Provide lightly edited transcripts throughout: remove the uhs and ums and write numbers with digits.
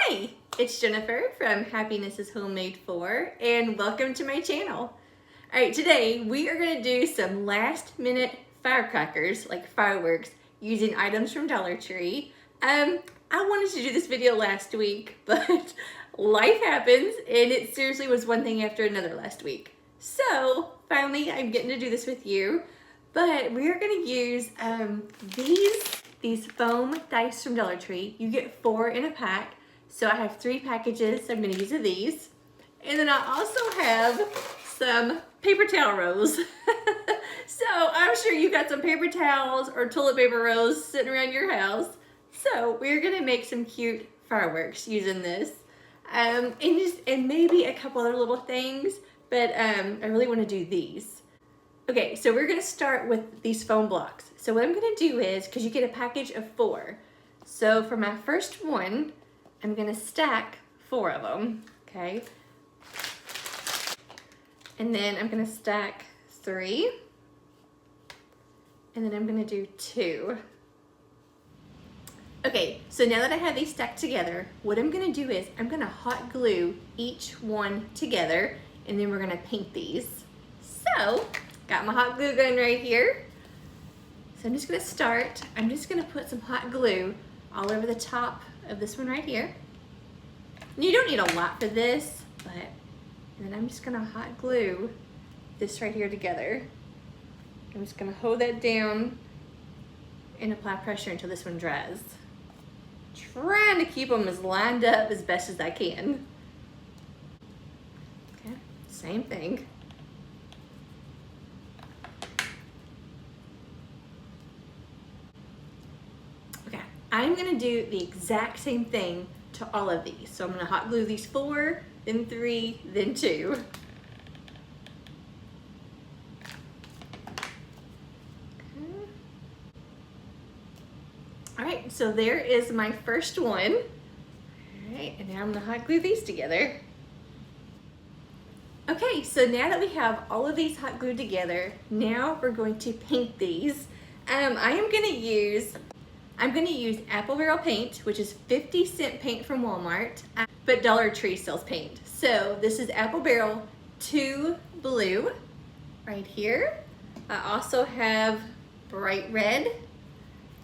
Hi, it's Jennifer from Happiness is Homemade For, and welcome to my channel. All right, today we are gonna do some last minute firecrackers, like fireworks, using items from Dollar Tree. I wanted to do this video last week, but life happens, and it seriously was one thing after another last week. So finally, I'm getting to do this with you, but we are gonna use these foam dice from Dollar Tree. You get 4 in a pack. So I have 3 packages. I'm going to use of these. And then I also have some paper towel rolls. So I'm sure you got some paper towels or toilet paper rolls sitting around your house. So we're going to make some cute fireworks using this. And maybe a couple other little things, but I really want to do these. Okay, so we're going to start with these foam blocks. So what I'm going to do is, because you get a package of 4. So for my first one, I'm going to stack 4 of them, okay? And then I'm going to stack 3. And then I'm going to do 2. Okay, so now that I have these stacked together, what I'm going to do is I'm going to hot glue each one together, and then we're going to paint these. So, got my hot glue gun right here. So I'm just going to start. I'm just going to put some hot glue all over the top of this one right here. And you don't need a lot for this, and then I'm just going to hot glue this right here together. I'm just going to hold that down and apply pressure until this one dries. Trying to keep them as lined up as best as I can. Okay, same thing. Okay, I'm going to do the exact same thing to all of these. So I'm going to hot glue these 4, then 3, then 2. Okay. All right, so there is my first one. All right, and now I'm going to hot glue these together. Okay, so now that we have all of these hot glued together, now we're going to paint these. I'm going to use Apple Barrel paint, which is 50-cent paint from Walmart, but Dollar Tree sells paint. So this is Apple Barrel 2 Blue right here. I also have bright red,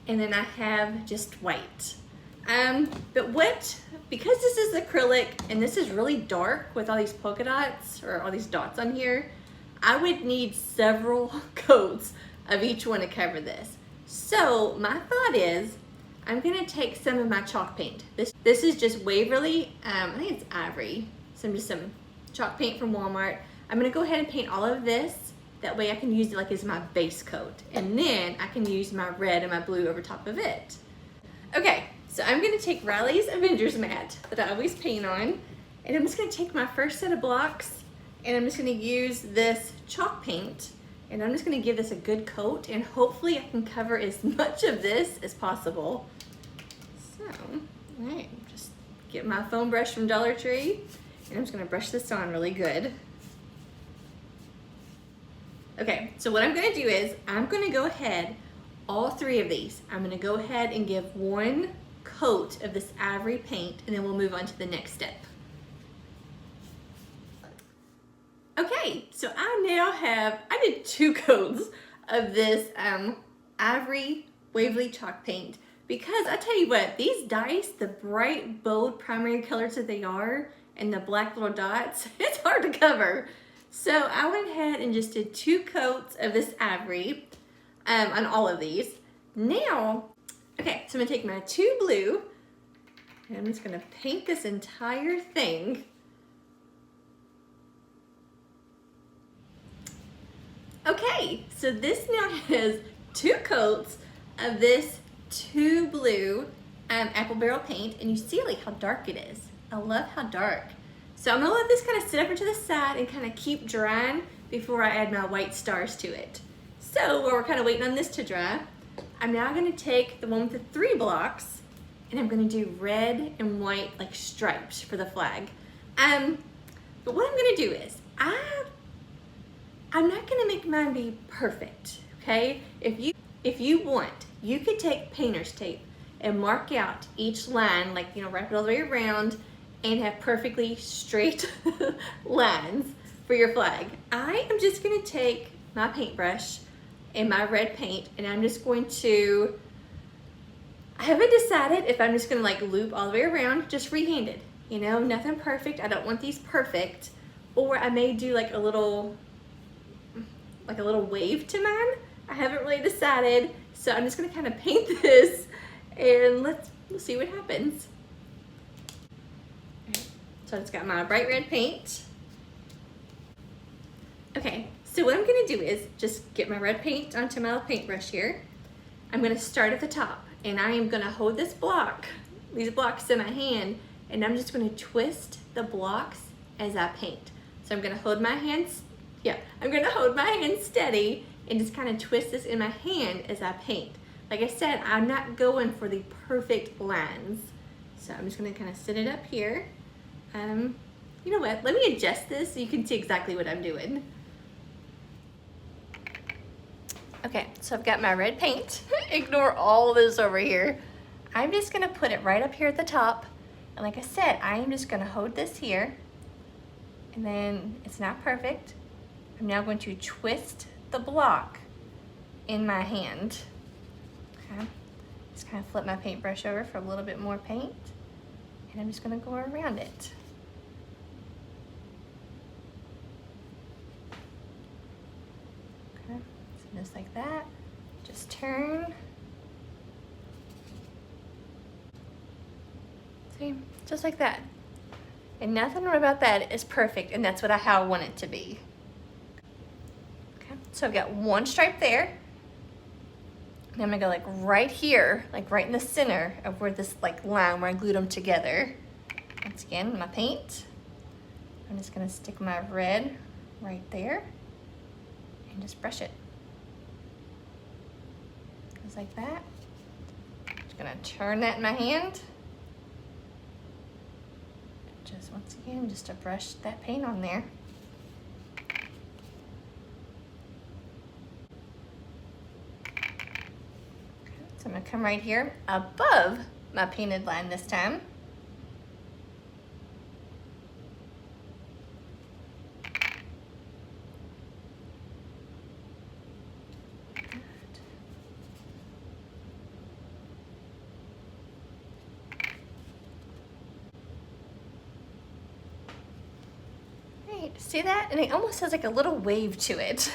and then I have just white. Because this is acrylic and this is really dark with all these polka dots or all these dots on here, I would need several coats of each one to cover this. So my thought is, I'm gonna take some of my chalk paint. This is just Waverly, I think it's Ivory. Some chalk paint from Walmart. I'm gonna go ahead and paint all of this. That way I can use it like as my base coat. And then I can use my red and my blue over top of it. Okay, so I'm gonna take Riley's Avengers mat that I always paint on, and I'm just gonna take my first set of blocks, and I'm just gonna use this chalk paint, and I'm just gonna give this a good coat, and hopefully I can cover as much of this as possible. So, all right, just get my foam brush from Dollar Tree, and I'm just gonna brush this on really good. Okay, so what I'm gonna do is, I'm gonna go ahead, all 3 of these, I'm gonna go ahead and give 1 coat of this Ivory paint, and then we'll move on to the next step. Okay, so I did 2 coats of this Ivory Waverly chalk paint, because I tell you what, these dice, the bright, bold primary colors that they are, and the black little dots, it's hard to cover. So I went ahead and just did 2 coats of this Ivory on all of these. Now, okay, so I'm gonna take my 2 blue, and I'm just gonna paint this entire thing. Okay, so this now has 2 coats of this 2 blue Apple Barrel paint, and you see like how dark it is. I love how dark. So I'm gonna let this kind of sit over to the side and kind of keep drying before I add my white stars to it. So while we're kind of waiting on this to dry, I'm now gonna take the one with the 3 blocks, and I'm gonna do red and white like stripes for the flag. But what I'm gonna do is, I'm not gonna make mine be perfect, okay? If you want, you could take painter's tape and mark out each line, like, wrap it all the way around and have perfectly straight lines for your flag. I am just gonna take my paintbrush and my red paint, and I'm just going to, I haven't decided if I'm just gonna like loop all the way around, just freehanded, nothing perfect. I don't want these perfect. Or I may do like a little wave to mine. I haven't really decided, so I'm just gonna kind of paint this and we'll see what happens. Okay, so I just got my bright red paint. Okay, so what I'm gonna do is just get my red paint onto my paintbrush here. I'm gonna start at the top, and I am gonna hold these blocks in my hand, and I'm just gonna twist the blocks as I paint. So I'm gonna hold my hands, I'm gonna hold my hand steady and just kind of twist this in my hand as I paint. Like I said, I'm not going for the perfect lines. So I'm just gonna kind of set it up here. You know what, let me adjust this so you can see exactly what I'm doing. Okay, so I've got my red paint. Ignore all this over here. I'm just gonna put it right up here at the top. And like I said, I am just gonna hold this here. And then it's not perfect. I'm now going to twist the block in my hand. Okay, just kind of flip my paintbrush over for a little bit more paint. And I'm just gonna go around it. Okay, so just like that. Just turn. See, just like that. And nothing about that is perfect, and that's how I want it to be. Okay, so I've got one stripe there. And I'm gonna go like right here, like right in the center of where this like line where I glued them together. Once again, my paint. I'm just gonna stick my red right there and just brush it. Just like that. Just gonna turn that in my hand. Just once again, just to brush that paint on there. So I'm gonna come right here above my painted line this time. See that? And it almost has like a little wave to it.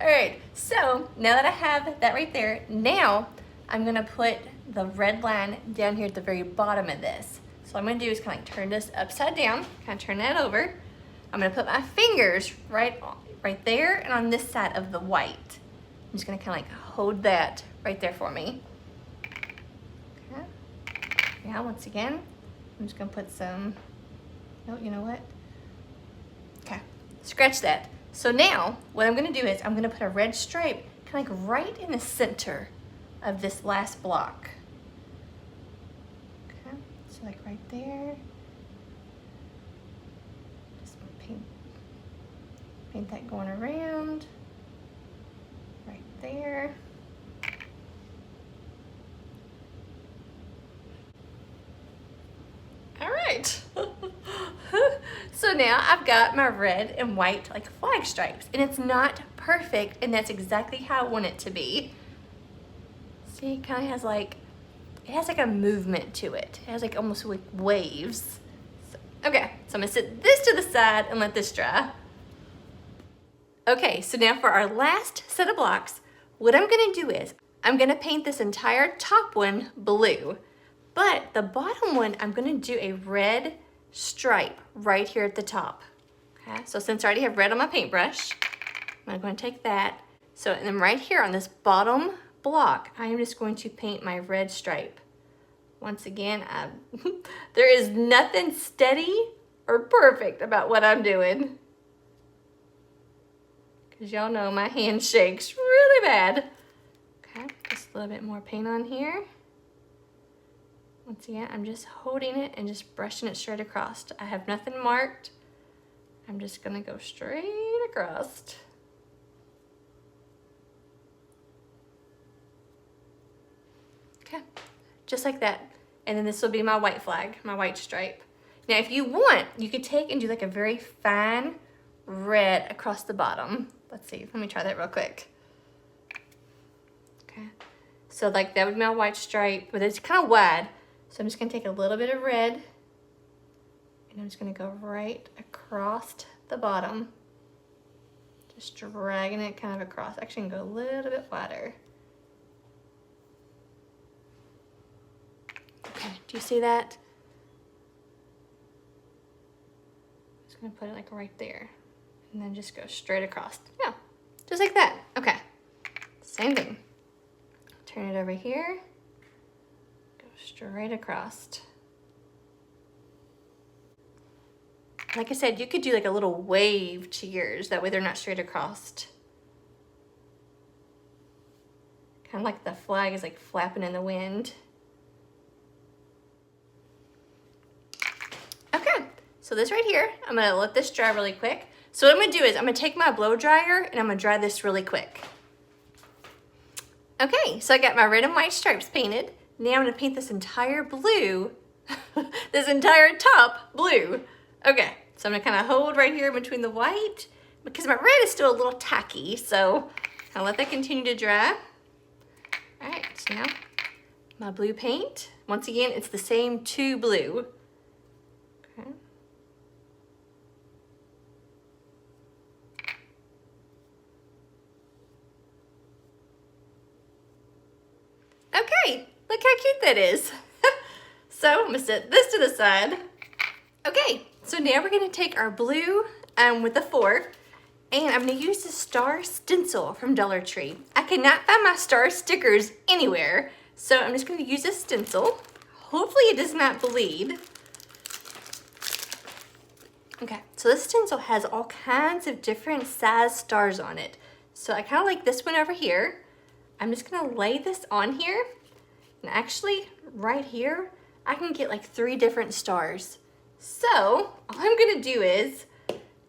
All right, so now that I have that right there, now I'm gonna put the red line down here at the very bottom of this. So what I'm gonna do is kind of like turn this upside down, kind of turn that over. I'm gonna put my fingers right there and on this side of the white. I'm just gonna kind of like hold that right there for me. Okay. Now once again, I'm just gonna put some, no, you know what? Okay, scratch that. So now what I'm gonna do is I'm gonna put a red stripe kind of like right in the center of this last block. Okay, so like right there. Just paint that going around. Right there. All right. So now I've got my red and white like flag stripes, and it's not perfect, and that's exactly how I want it to be. See, it kind of has like, it has like a movement to it. It has like almost like waves. So, okay, so I'm gonna set this to the side and let this dry. Okay, so now for our last set of blocks, what I'm gonna do is I'm gonna paint this entire top one blue, but the bottom one, I'm gonna do a red stripe right here at the top. Okay, so since I already have red on my paintbrush, I'm going to take that. So, and then right here on this bottom block, I am just going to paint my red stripe. Once again, there is nothing steady or perfect about what I'm doing. Because y'all know my hand shakes really bad. Okay, just a little bit more paint on here. Once again, I'm just holding it and just brushing it straight across. I have nothing marked. I'm just gonna go straight across. just like that. And then this will be my white flag, my white stripe. Now if you want, you could take and do like a very fine red across the bottom. Let's see, let me try that real quick. Okay, so like that would be my white stripe, but it's kind of wide. So I'm just gonna take a little bit of red and I'm just gonna go right across the bottom. Just dragging it kind of across. Actually, I can go a little bit wider. Okay, do you see that? I'm just gonna put it like right there. And then just go straight across. Yeah, just like that. Okay, same thing. Turn it over here. Go straight across. Like I said, you could do like a little wave to yours. That way they're not straight across. Kind of like the flag is like flapping in the wind. Okay, so this right here, I'm gonna let this dry really quick. So what I'm gonna do is I'm gonna take my blow dryer and I'm gonna dry this really quick. Okay, so I got my red and white stripes painted. Now I'm gonna paint this entire blue, this entire top blue. Okay, so I'm gonna kind of hold right here between the white because my red is still a little tacky, so I'll let that continue to dry. All right, so now my blue paint. Once again, it's the same 2 blue. Okay. Okay, look how cute that is. So I'm gonna set this to the side. Okay, so now we're gonna take our blue with a fork, and I'm gonna use the star stencil from Dollar Tree. I cannot find my star stickers anywhere, so I'm just gonna use a stencil. Hopefully it does not bleed. Okay, so this stencil has all kinds of different size stars on it. So I kind of like this one over here. I'm just gonna lay this on here, and actually right here, I can get like 3 different stars. So all I'm gonna do is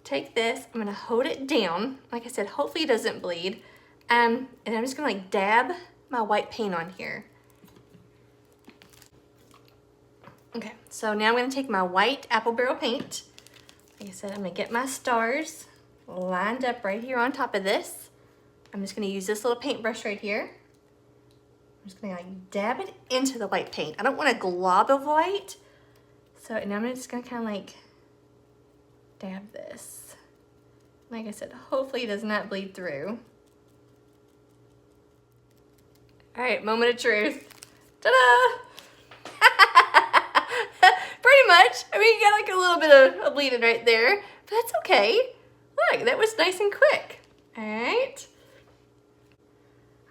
take this, I'm gonna hold it down. Like I said, hopefully it doesn't bleed. And I'm just gonna like dab my white paint on here. Okay, so now I'm gonna take my white apple barrel paint. Like I said, I'm gonna get my stars lined up right here on top of this. I'm just gonna use this little paintbrush right here. I'm just gonna like dab it into the white paint. I don't want a glob of white. So now I'm just gonna kind of like dab this. Like I said, hopefully it does not bleed through. All right, moment of truth. Ta-da! Pretty much. I mean, you got like a little bit of bleeding right there, but that's okay. Look, that was nice and quick. All right.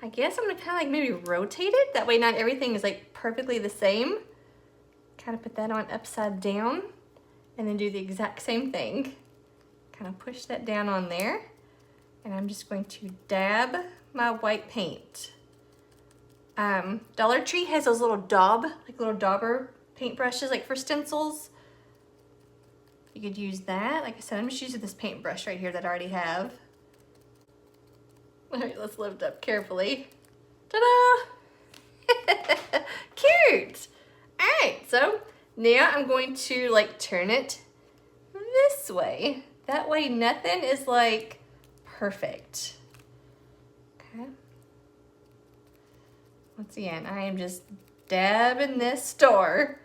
I guess I'm gonna kind of like maybe rotate it. That way not everything is like perfectly the same. Kind of put that on upside down and then do the exact same thing. Kind of push that down on there. And I'm just going to dab my white paint. Dollar Tree has those little little dauber paintbrushes like for stencils. You could use that. Like I said, I'm just using this paintbrush right here that I already have. All right, let's lift up carefully. Ta-da! Cute! All right, so now I'm going to like turn it this way. That way nothing is like perfect. Okay. Once again, I am just dabbing this star.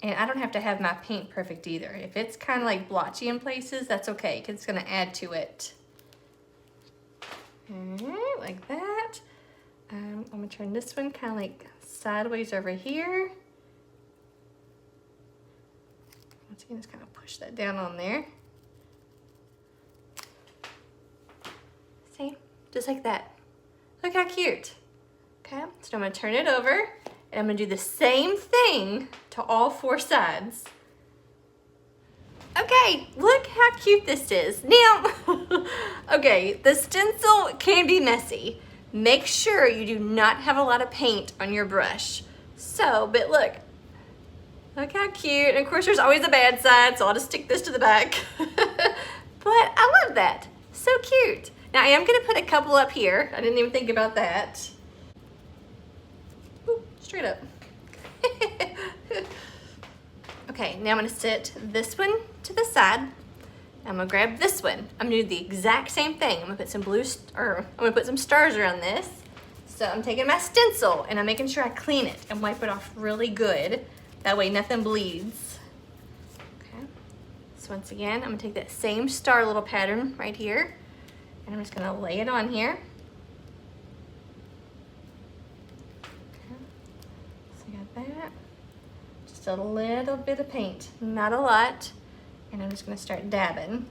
And I don't have to have my paint perfect either. If it's kind of like blotchy in places, that's okay, because it's gonna add to it. Like that. I'm gonna turn this one kind of like sideways over here. Once again, just kind of push that down on there. See, just like that. Look how cute. Okay, so I'm gonna turn it over and I'm gonna do the same thing to all 4 sides. Okay, look how cute this is. Now, okay, the stencil can be messy. Make sure you do not have a lot of paint on your brush. So, but look how cute. And of course there's always a bad side, so I'll just stick this to the back. But I love that, so cute. Now I am gonna put a couple up here. I didn't even think about that. straight up. Okay, now I'm gonna sit this one to the side. I'm gonna grab this one. I'm gonna do the exact same thing. I'm gonna put some I'm gonna put some stars around this. So I'm taking my stencil and I'm making sure I clean it and wipe it off really good. That way nothing bleeds. Okay. So once again, I'm gonna take that same star little pattern right here and I'm just gonna lay it on here. Okay. So I got that. Just a little bit of paint, not a lot. And I'm just gonna start dabbing.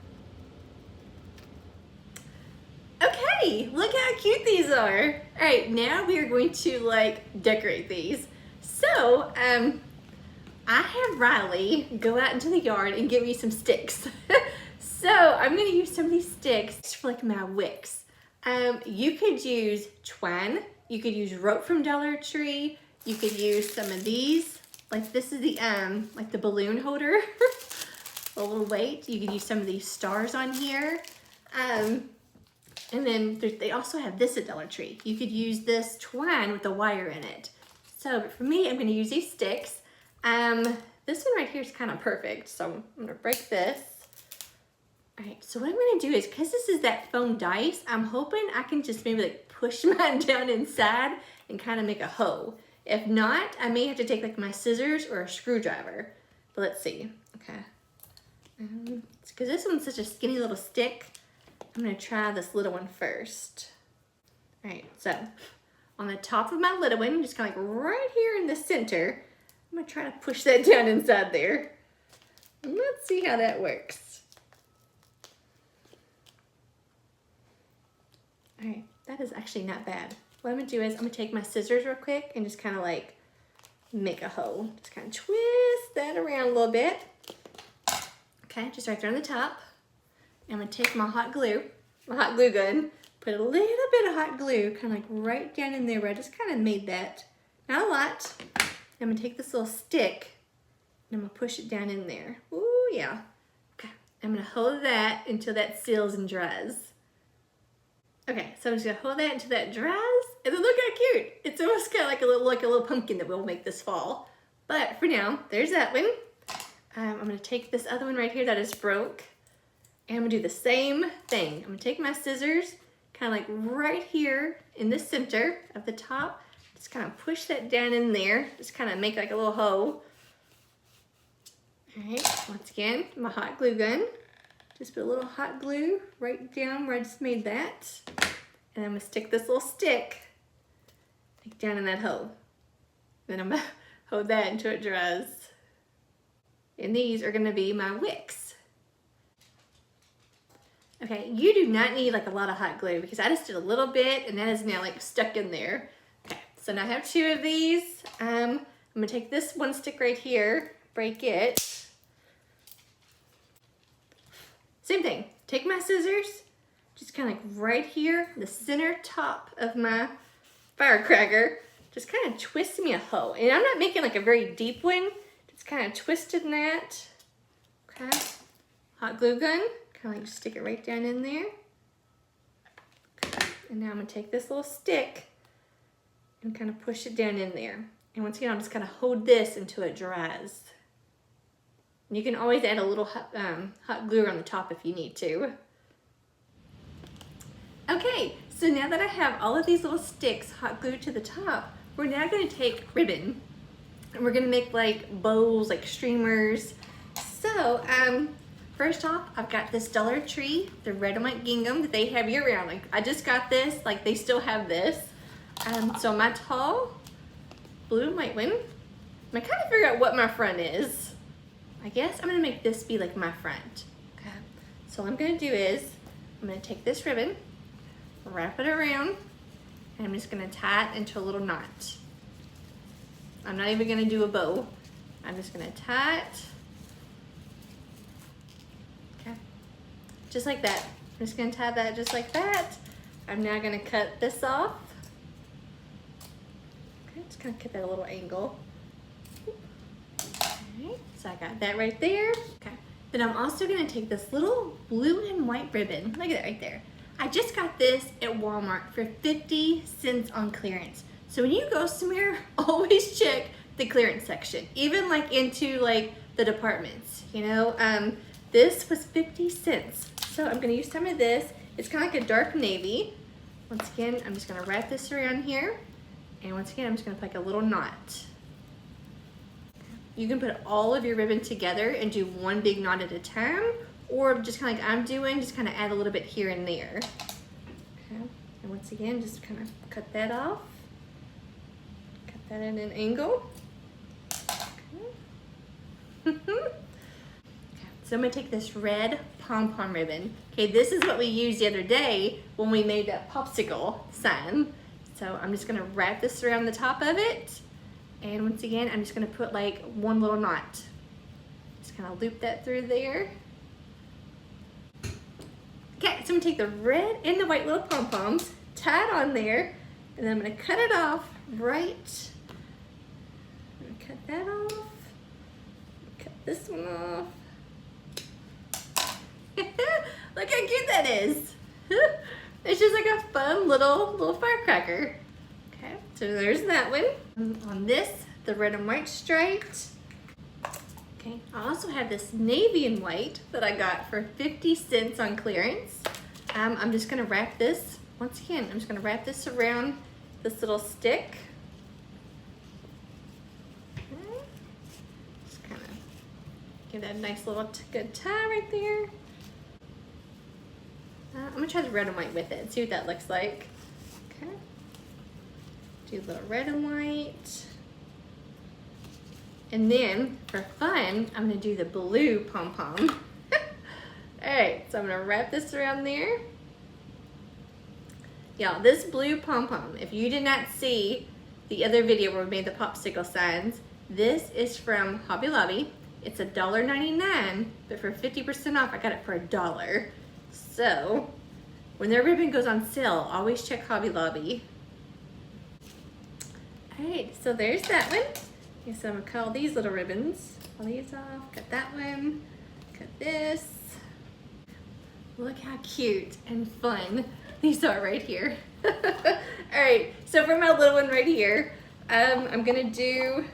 Okay, look how cute these are. All right, now we are going to like decorate these. So, I had Riley go out into the yard and give me some sticks. So I'm gonna use some of these sticks for like my wicks. You could use twine, you could use rope from Dollar Tree, you could use some of these. Like this is the like the balloon holder. A little weight. You could use some of these stars on here. And then they also have this at Dollar Tree. You could use this twine with the wire in it. So but for me, I'm going to use these sticks. This one right here is kind of perfect. So I'm going to break this. All right, so what I'm going to do is, because this is that foam dice, I'm hoping I can just maybe like push mine down inside and kind of make a hoe. If not, I may have to take like my scissors or a screwdriver. But let's see. Okay. Because this one's such a skinny little stick, I'm going to try this little one first. All right, so on the top of my little one, just kind of like right here in the center, I'm going to try to push that down inside there. And let's see how that works. All right, that is actually not bad. What I'm going to do is I'm going to take my scissors real quick and just kind of like make a hoe. Just kind of twist that around a little bit. Okay, just right there on the top. I'm gonna take my hot glue gun, put a little bit of hot glue, kind of like right down in there where I just kind of made that. Not a lot. I'm gonna take this little stick and I'm gonna push it down in there. Ooh, yeah. Okay, I'm gonna hold that until that seals and dries. Okay, so I'm just gonna hold that until that dries, and then look how cute. It's almost kind of like a little pumpkin that we'll make this fall. But for now, there's that one. I'm gonna take this other one right here that is broke, and I'm gonna do the same thing. I'm gonna take my scissors, kind of like right here in the center of the top, just kind of push that down in there, just kind of make like a little hoe. All right, once again, my hot glue gun. Just put a little hot glue right down where I just made that. And I'm gonna stick this little stick like down in that hole. Then I'm gonna hold that until it dries. And these are gonna be my wicks. Okay, you do not need like a lot of hot glue because I just did a little bit and that is now like stuck in there. Okay, so now I have two of these. I'm gonna take this one stick right here, break it. Same thing, take my scissors, just kind of like right here, the center top of my firecracker, just kind of twist me a hoe. And I'm not making like a very deep one, just kind of twisting that. Okay, hot glue gun, kind of like stick it right down in there. Okay. And now I'm gonna take this little stick and kind of push it down in there. And once again, I'm just gonna hold this until it dries. You can always add a little hot glue on the top if you need to. Okay, so now that I have all of these little sticks hot glued to the top, we're now gonna take ribbon and we're gonna make like bows, like streamers. So, first off, I've got this Dollar Tree, the red and white gingham that they have year round. Like I just got this, like they still have this. So my tall blue and white one, I'm kind of figure out what my front is. I guess I'm gonna make this be like my front. Okay. So what I'm gonna do is, I'm gonna take this ribbon, wrap it around, and I'm just gonna tie it into a little knot. I'm not even gonna do a bow. I'm just gonna tie it. Okay. Just like that. I'm just gonna tie that just like that. I'm now gonna cut this off. Okay, just gonna cut that a little angle. So I got that right there. Okay. Then I'm also gonna take this little blue and white ribbon. Look at that right there. I just got this at Walmart for 50 cents on clearance. So when you go somewhere, always check the clearance section, even like into like the departments, you know. This was 50 cents. So I'm gonna use some of this. It's kind of like a dark navy. Once again, I'm just gonna wrap this around here. And once again, I'm just gonna put like a little knot. You can put all of your ribbon together and do one big knot at a time, or just kind of like I'm doing, just kind of add a little bit here and there. Okay. And once again, just kind of cut that off. Cut that at an angle. Okay. So I'm gonna take this red pom-pom ribbon. Okay, this is what we used the other day when we made that popsicle sign. So I'm just gonna wrap this around the top of it. And once again, I'm just gonna put like one little knot. Just kind of loop that through there. Okay, so I'm gonna take the red and the white little pom-poms, tie it on there, and then I'm gonna cut it off right. I'm gonna cut that off. Cut this one off. Look how cute that is. It's just like a fun little firecracker. Okay, so there's that one. On this, the red and white striped. Okay, I also have this navy and white that I got for 50 cents on clearance. I'm just gonna wrap this, once again, I'm just gonna wrap this around this little stick. Okay. Just kind of give that a nice little good tie right there. I'm gonna try the red and white with it, see what that looks like. Okay. Do a little red and white. And then, for fun, I'm gonna do the blue pom-pom. All right, so I'm gonna wrap this around there. Y'all, this blue pom-pom, if you did not see the other video where we made the popsicle signs, this is from Hobby Lobby. It's $1.99, but for 50% off, I got it for $1. So, when their ribbon goes on sale, always check Hobby Lobby. All right, so there's that one. Okay, so I'm gonna cut all these little ribbons. All these off, cut that one, cut this. Look how cute and fun these are right here. All right, so for my little one right here, I'm gonna do,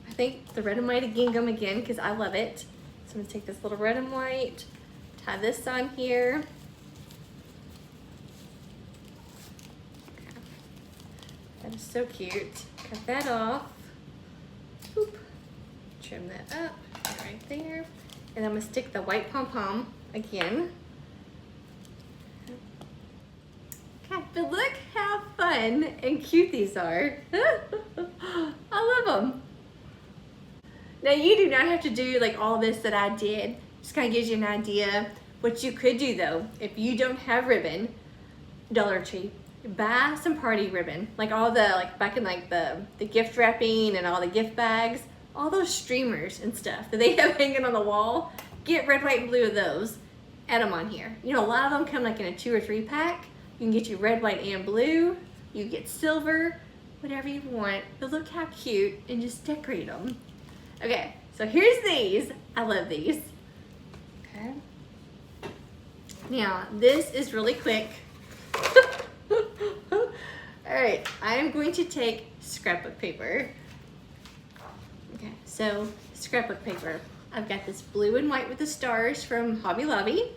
I think the red and white gingham again, because I love it. So I'm gonna take this little red and white, tie this on here. That is so cute. Cut that off. Boop. Trim that up right there. And I'm gonna stick the white pom-pom again. Okay, but look how fun and cute these are. I love them. Now you do not have to do like all this that I did. Just kind of gives you an idea. What you could do though, if you don't have ribbon, Dollar Tree, buy some party ribbon, like all the, like back in like the gift wrapping and all the gift bags, all those streamers and stuff that they have hanging on the wall. Get red, white, and blue of those, add them on here. You know, a lot of them come like in a 2 or 3 pack. You can get you red, white, and blue. You get silver, whatever you want. But look how cute, and just decorate them. Okay, so here's these. I love these. Okay. Now, this is really quick. All right, I am going to take scrapbook paper. Okay, so scrapbook paper. I've got this blue and white with the stars from Hobby Lobby.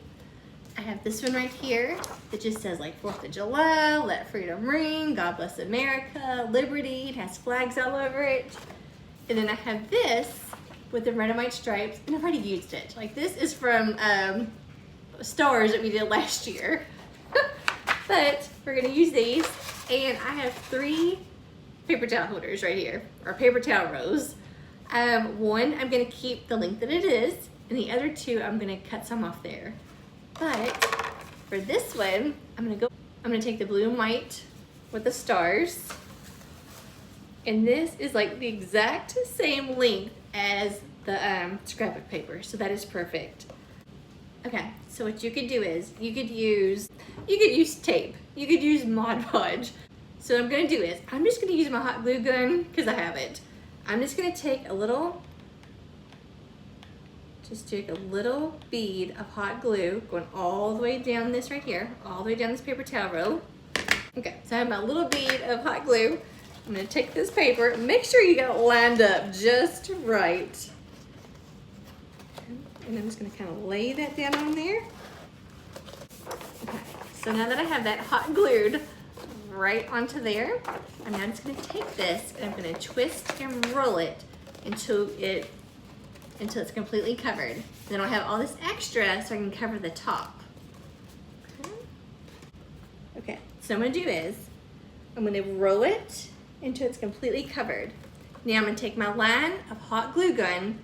I have this one right here that just says like 4th of July, let freedom ring, God bless America, liberty. It has flags all over it. And then I have this with the red and white stripes, and I've already used it. Like this is from stars that we did last year. But we're gonna use these, and I have 3 paper towel holders right here, or paper towel rows. One, I'm gonna keep the length that it is, and the other 2, I'm gonna cut some off there. But for this one, I'm gonna take the blue and white with the stars, and this is like the exact same length as the scrapbook paper, so that is perfect. Okay, so what you could do is you could use tape, you could use Mod Podge. So what I'm gonna do is I'm just gonna use my hot glue gun because I have it. I'm just gonna take a little bead of hot glue going all the way down this right here, all the way down this paper towel roll. Okay, so I have my little bead of hot glue. I'm gonna take this paper, make sure you got it lined up just right. And I'm just gonna kind of lay that down on there. Okay, so now that I have that hot glued right onto there, I'm now just gonna take this and I'm gonna twist and roll it until it's completely covered. Then I'll have all this extra so I can cover the top. Okay, so what I'm gonna do is, I'm gonna roll it until it's completely covered. Now I'm gonna take my line of hot glue gun.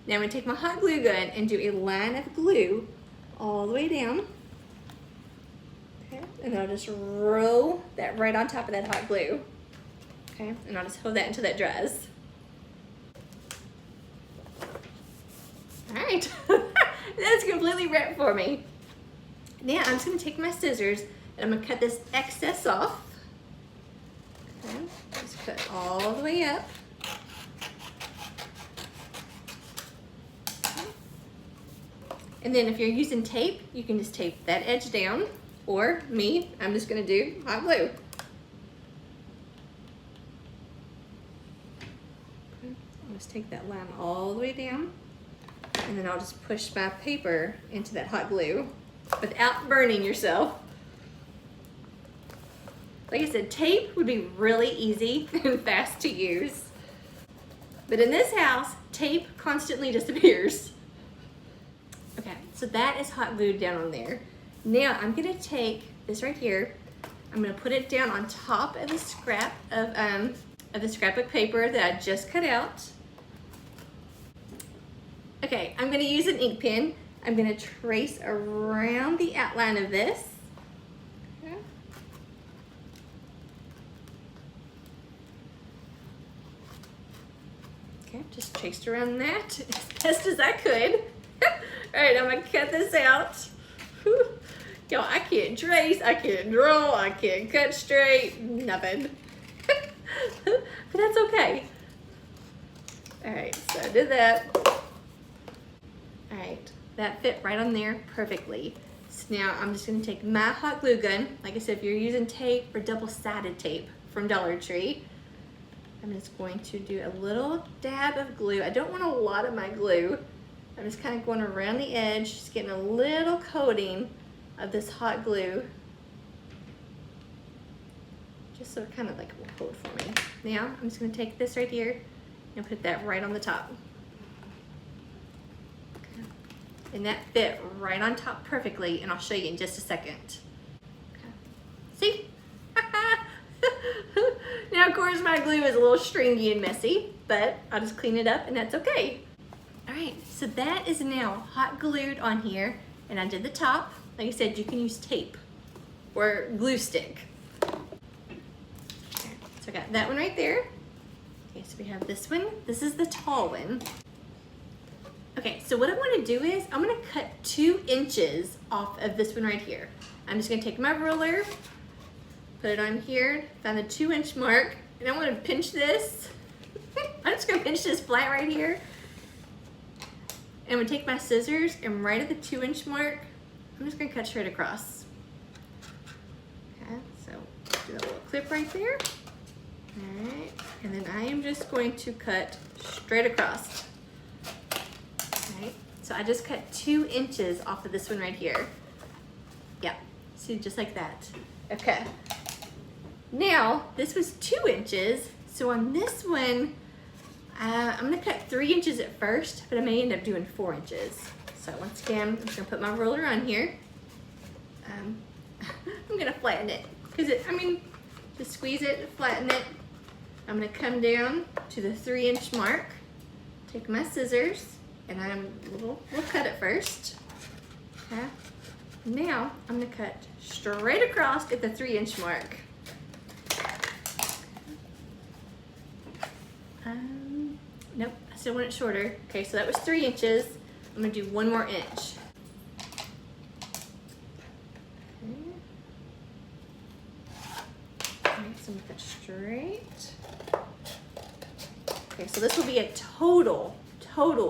Now I'm gonna take my hot glue gun and do a line of glue all the way down. Okay, and then I'll just roll that right on top of that hot glue. Okay, and I'll just hold that until that dries. All right, that's completely wrapped for me. Now I'm just gonna take my scissors and I'm gonna cut this excess off. Okay, just cut all the way up. Okay. And then if you're using tape, you can just tape that edge down, or me, I'm just gonna do hot glue. Okay. I'll just take that line all the way down, and then I'll just push my paper into that hot glue without burning yourself. Like I said, tape would be really easy and fast to use. But in this house, tape constantly disappears. Okay, so that is hot glued down on there. Now I'm gonna take this right here, I'm gonna put it down on top of the scrap of the scrapbook paper that I just cut out. Okay, I'm gonna use an ink pen. I'm gonna trace around the outline of this. Okay. Okay, just traced around that as best as I could. All right, I'm gonna cut this out. Y'all, I can't trace, I can't draw, I can't cut straight, nothing. But that's okay. All right, so I did that. All right, that fit right on there perfectly. So now I'm just gonna take my hot glue gun. Like I said, if you're using tape or double-sided tape from Dollar Tree, I'm just going to do a little dab of glue. I don't want a lot of my glue. I'm just kind of going around the edge, just getting a little coating of this hot glue. Just so it kind of like will hold for me. Now, I'm just gonna take this right here and put that right on the top. Okay. And that fit right on top perfectly, and I'll show you in just a second. Okay. See? Now, of course, my glue is a little stringy and messy, but I'll just clean it up and that's okay. All right, so that is now hot glued on here, and I did the top. Like I said, you can use tape or glue stick. Okay, so I got that one right there. Okay, so we have this one. This is the tall one. Okay, so what I want to do is I'm going to cut 2 inches off of this one right here. I'm just going to take my ruler, put it on here, find the 2-inch mark, and I want to pinch this. I'm just going to pinch this flat right here. And I'm going to take my scissors and right at the 2-inch mark, I'm just going to cut straight across. Okay, so do a little clip right there. All right, and then I am just going to cut straight across. All right, so I just cut 2 inches off of this one right here. Yeah, see, just like that. Okay, now this was 2 inches, so on this one, I'm gonna cut 3 inches at first, but I may end up doing 4 inches. So once again, I'm just gonna put my ruler on here. I'm gonna flatten it, because just squeeze it, flatten it. I'm gonna come down to the 3-inch mark, take my scissors, and we'll cut it first. Okay. Now I'm gonna cut straight across at the 3-inch mark. Nope, I still want it shorter. Okay, so that was 3 inches. I'm gonna do 1 more inch. Okay, so I'm gonna cut straight. Okay, so this will be a total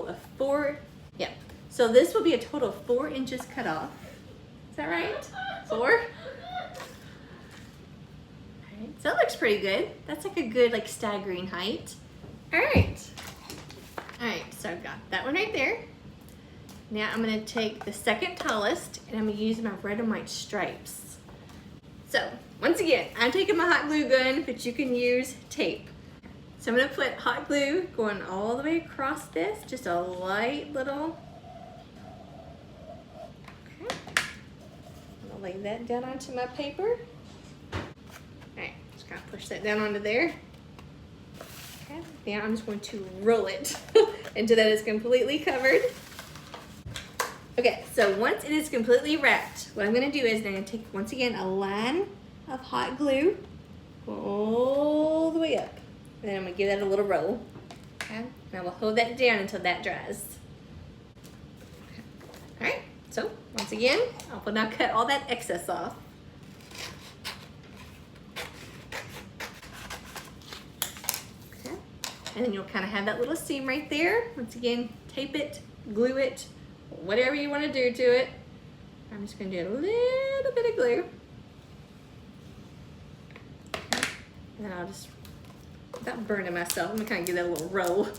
of 4, yeah. So this will be a total of 4 inches cut off. Is that right? 4? Alright, So that looks pretty good. That's like a good like staggering height. All right, so I've got that one right there. Now I'm gonna take the second tallest and I'm gonna use my red and white stripes. So once again, I'm taking my hot glue gun, but you can use tape. So I'm gonna put hot glue going all the way across this, just a light little. Okay. I'm gonna lay that down onto my paper. All right, just kind of push that down onto there. Okay, now I'm just going to roll it until that is completely covered. Okay, so once it is completely wrapped, what I'm gonna do is I'm gonna take, once again, a line of hot glue, go all the way up. And then I'm gonna give that a little roll. Okay, and I will hold that down until that dries. Okay. All right, so once again, I will now cut all that excess off. Okay, and then you'll kind of have that little seam right there. Once again, tape it, glue it, whatever you want to do to it. I'm just going to do a little bit of glue. Okay. And then I'll just, without burning myself, I'm going to kind of give that a little roll.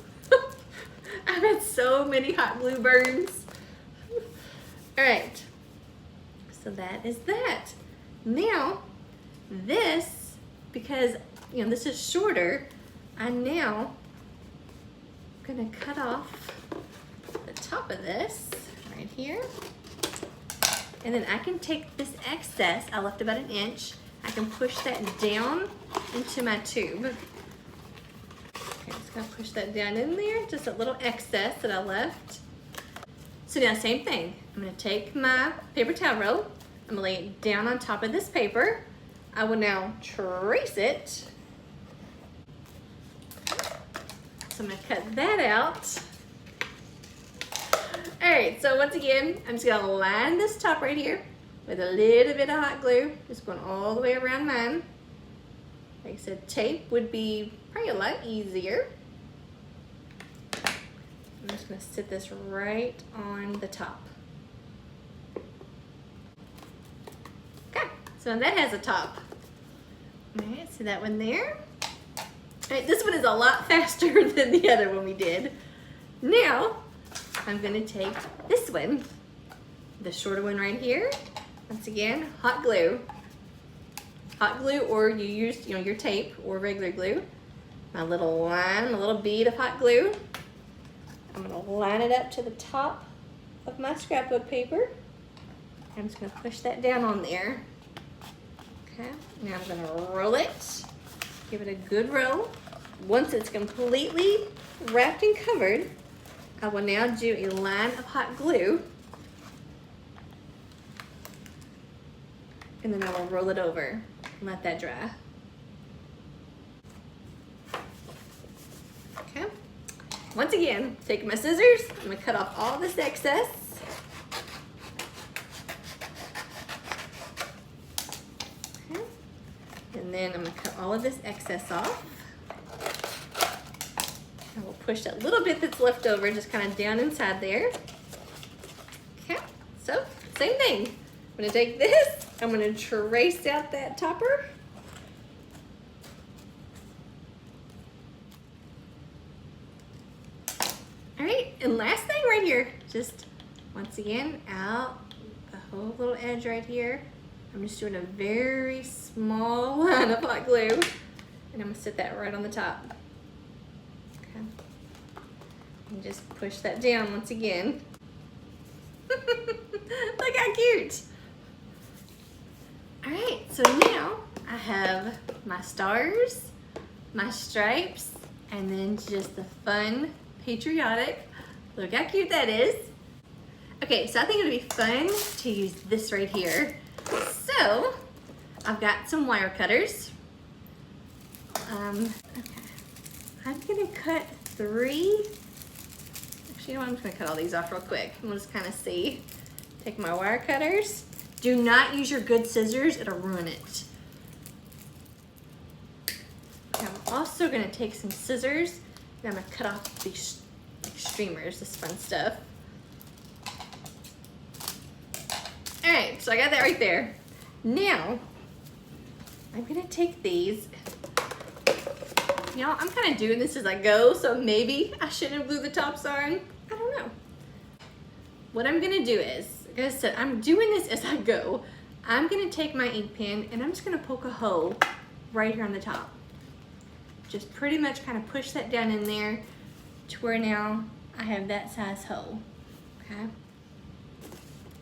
I've had so many hot glue burns. All right. So that is that. Now, this, because, you know, this is shorter, I'm now going to cut off the top of this right here, and then I can take this excess, I left about 1 inch, I can push that down into my tube. Okay, just gonna push that down in there, just a little excess that I left. So now same thing, I'm gonna take my paper towel roll, I'm gonna lay it down on top of this paper. I will now trace it. So I'm gonna cut that out. All right, so once again, I'm just gonna line this top right here with a little bit of hot glue, just going all the way around mine. Like I said, tape would be probably a lot easier. I'm just gonna sit this right on the top. Okay, so that has a top. All right, see that one there? All right, this one is a lot faster than the other one we did. Now, I'm gonna take this one, the shorter one right here. Once again, hot glue. Hot glue, or you use, you know, your tape or regular glue. My little line, a little bead of hot glue. I'm gonna line it up to the top of my scrapbook paper. I'm just gonna push that down on there. Okay, now I'm gonna roll it. Give it a good roll. Once it's completely wrapped and covered, I will now do a line of hot glue, and then I will roll it over and let that dry. Okay. Once again, take my scissors, I'm gonna cut off all this excess. Okay. And then I'm gonna cut all of this excess off. And we'll push that little bit that's left over just kind of down inside there. Okay, so same thing. I'm gonna take this, I'm gonna trace out that topper. All right, and last thing right here, just once again, out the whole little edge right here. I'm just doing a very small line of hot glue, and I'm gonna sit that right on the top. And just push that down once again. Look how cute. All right, so now I have my stars, my stripes, and then just the fun, patriotic. Look how cute that is. Okay, so I think it'll be fun to use this right here. So I've got some wire cutters. Okay. I'm gonna cut 3. Actually, you know what? I'm just gonna cut all these off real quick. We'll just kind of see. Take my wire cutters. Do not use your good scissors, it'll ruin it. Okay, I'm also gonna take some scissors and I'm gonna cut off these like streamers, this fun stuff. All right, so I got that right there. Now, I'm gonna take these. Y'all, I'm kind of doing this as I go, so maybe I shouldn't have glued the tops on. I don't know. What I'm gonna do is, like I said, I'm doing this as I go. I'm gonna take my ink pen and I'm just gonna poke a hole right here on the top. Just pretty much kind of push that down in there to where now I have that size hole, okay?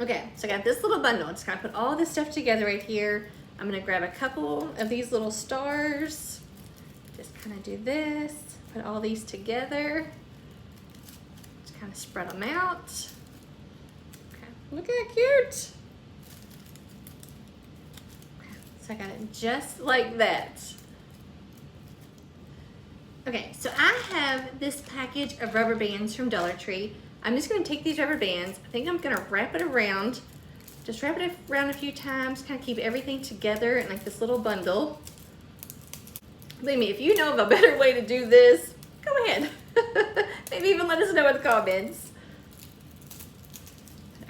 Okay, so I got this little bundle. Just gonna put all this stuff together right here. I'm gonna grab a couple of these little stars. Just kind of do this, put all these together. Just kind of spread them out. Okay, look at that cute. Okay, so I got it just like that. Okay, so I have this package of rubber bands from Dollar Tree. I'm just gonna take these rubber bands. I think I'm gonna wrap it around. Just wrap it around a few times, kind of keep everything together in like this little bundle. Believe me, if you know of a better way to do this, go ahead. Maybe even let us know in the comments.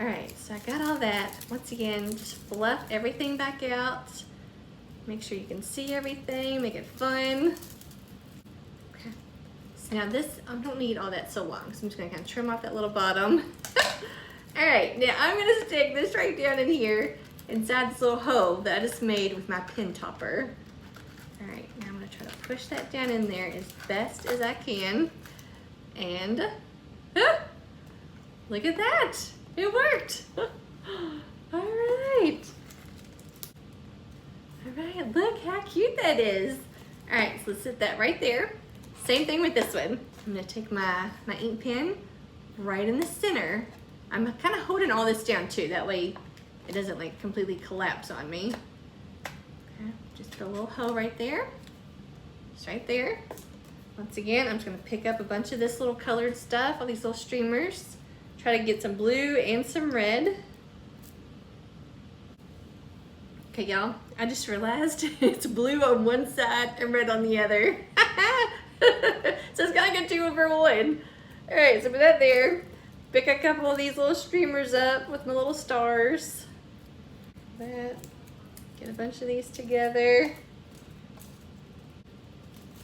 All right, so I got all that. Once again, just fluff everything back out. Make sure you can see everything, make it fun. Okay, so now this, I don't need all that so long, so I'm just gonna kind of trim off that little bottom. All right, now I'm gonna stick this right down in here inside this little hole that I just made with my pin topper. All right, now I'm gonna try to push that down in there as best as I can. And, look at that, it worked. All right. All right, look how cute that is. All right, so let's set that right there. Same thing with this one. I'm gonna take my ink pen right in the center. I'm kind of holding all this down too, that way it doesn't like completely collapse on me. Okay, just put a little hole right there, just right there. Once again, I'm just gonna pick up a bunch of this little colored stuff, all these little streamers. Try to get some blue and some red. Okay, y'all, I just realized it's blue on one side and red on the other. So it's kind of like a 2 over 1. All right, so put that there. Pick a couple of these little streamers up with my little stars. That. Get a bunch of these together.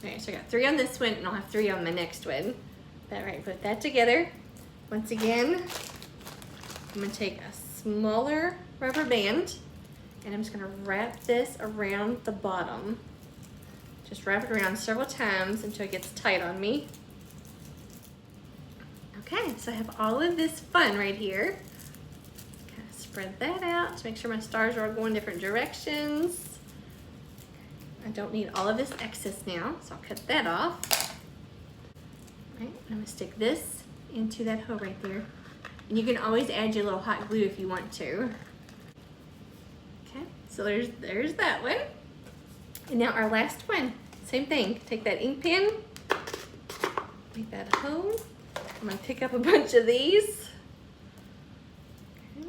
Alright, so I got 3 on this one and I'll have 3 on my next one. Alright, put that together. Once again, I'm going to take a smaller rubber band and I'm just going to wrap this around the bottom. Just wrap it around several times until it gets tight on me. Okay, so I have all of this fun right here. Kind of spread that out to make sure my stars are all going different directions. I don't need all of this excess now, so I'll cut that off. All right, I'm gonna stick this into that hole right there. And you can always add your little hot glue if you want to. Okay, so there's that one. And now our last one, same thing. Take that ink pen, make that a hole. I'm gonna pick up a bunch of these. Okay.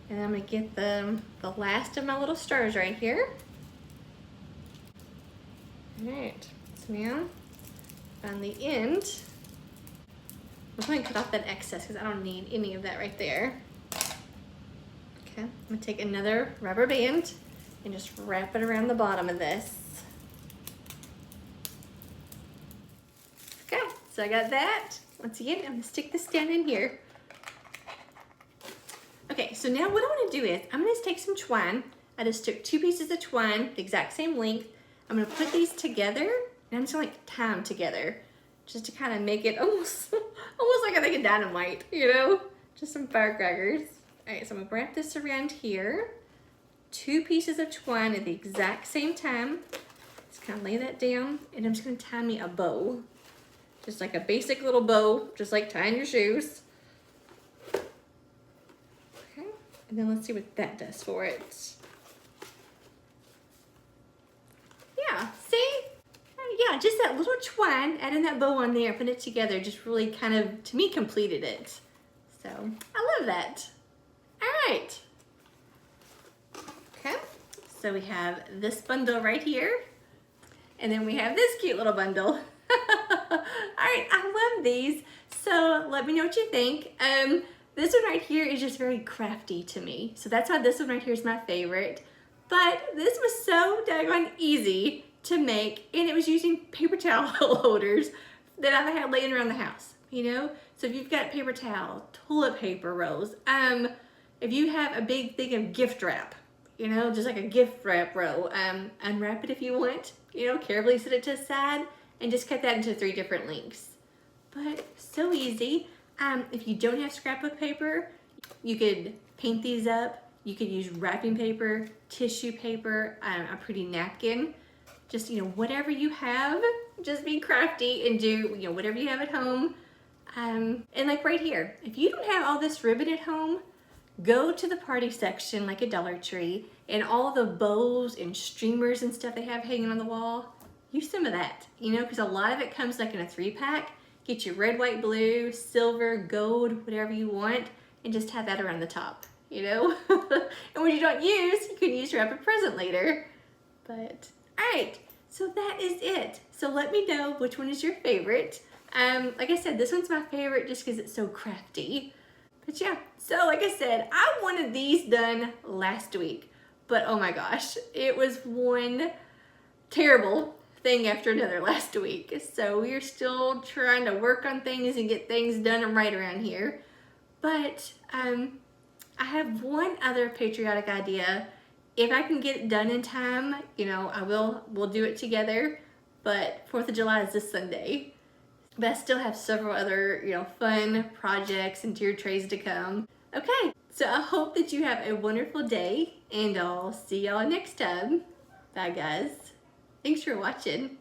And I'm gonna get the last of my little stars right here. All right, so now on the end, I'm going to cut off that excess because I don't need any of that right there. Okay, I'm gonna take another rubber band and just wrap it around the bottom of this. Okay, so I got that. Once again, I'm gonna stick this down in here. Okay, so now what I wanna do is, I'm gonna take some twine. I just took 2 pieces of twine, the exact same length. I'm gonna put these together, and I'm just gonna like tie them together, just to kind of make it almost like I think a dynamite, you know? Just some firecrackers. All right, so I'm gonna wrap this around here. 2 pieces of twine at the exact same time. Just kind of lay that down, and I'm just gonna tie me a bow. Just like a basic little bow, just like tying your shoes. Okay, and then let's see what that does for it. Yeah, see? Yeah, just that little twine, adding that bow on there, putting it together, just really kind of, to me, completed it. So, I love that. All right. Okay, so we have this bundle right here, and then we have this cute little bundle. All right, I love these. So let me know what you think. This one right here is just very crafty to me. So that's why this one right here is my favorite. But this was so daggone easy to make, and it was using paper towel holders that I've had laying around the house, you know? So if you've got paper towel, toilet paper rolls, if you have a big thing of gift wrap, you know, just like a gift wrap roll, unwrap it if you want, you know, carefully set it to the side, and just cut that into 3 different lengths. But so easy. If you don't have scrapbook paper, you could paint these up. You could use wrapping paper, tissue paper, a pretty napkin. Just, you know, whatever you have, just be crafty and do, you know, whatever you have at home. And like right here, if you don't have all this ribbon at home, go to the party section like a Dollar Tree, and all the bows and streamers and stuff they have hanging on the wall, use some of that, you know, because a lot of it comes like in a 3-pack. Get your red, white, blue, silver, gold, whatever you want, and just have that around the top, you know? And when you don't use, you can use to wrap a present later. But, all right, so that is it. So let me know which one is your favorite. Like I said, this one's my favorite just because it's so crafty. But yeah, so like I said, I wanted these done last week, but oh my gosh, it was one terrible thing after another last week. So we're still trying to work on things and get things done and right around here. But I have one other patriotic idea. If I can get it done in time, you know, we'll do it together. But 4th of July is this Sunday. But I still have several other, you know, fun projects and tier trays to come. Okay, so I hope that you have a wonderful day, and I'll see y'all next time. Bye guys. Thanks for watching.